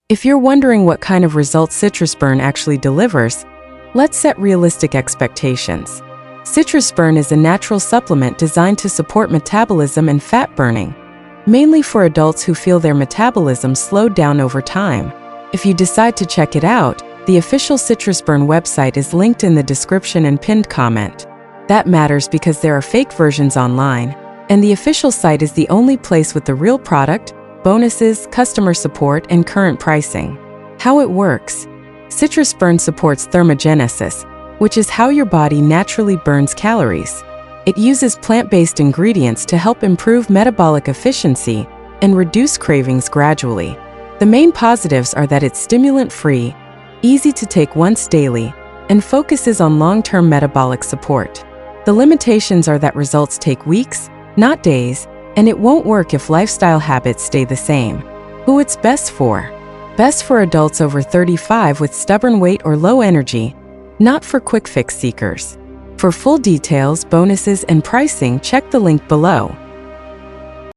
If you're wondering what kind of results CitrusBurn actually delivers, let's set realistic expectations. CitrusBurn is a natural supplement designed to support metabolism and fat burning, mainly for adults who feel their metabolism slowed down over time. If you decide to check it out, the official CitrusBurn website is linked in the description and pinned comment. That matters because there are fake versions online, and the official site is the only place with the real product, bonuses, customer support, and current pricing. How it works. CitrusBurn supports thermogenesis, which is how your body naturally burns calories. It uses plant-based ingredients to help improve metabolic efficiency and reduce cravings gradually. The main positives are that it's stimulant-free, easy to take once daily, and focuses on long-term metabolic support. The limitations are that results take weeks, not days, and it won't work if lifestyle habits stay the same. Who it's best for? Best for adults over 35 with stubborn weight or low energy, not for quick fix seekers. For full details, bonuses, and pricing, check the link below.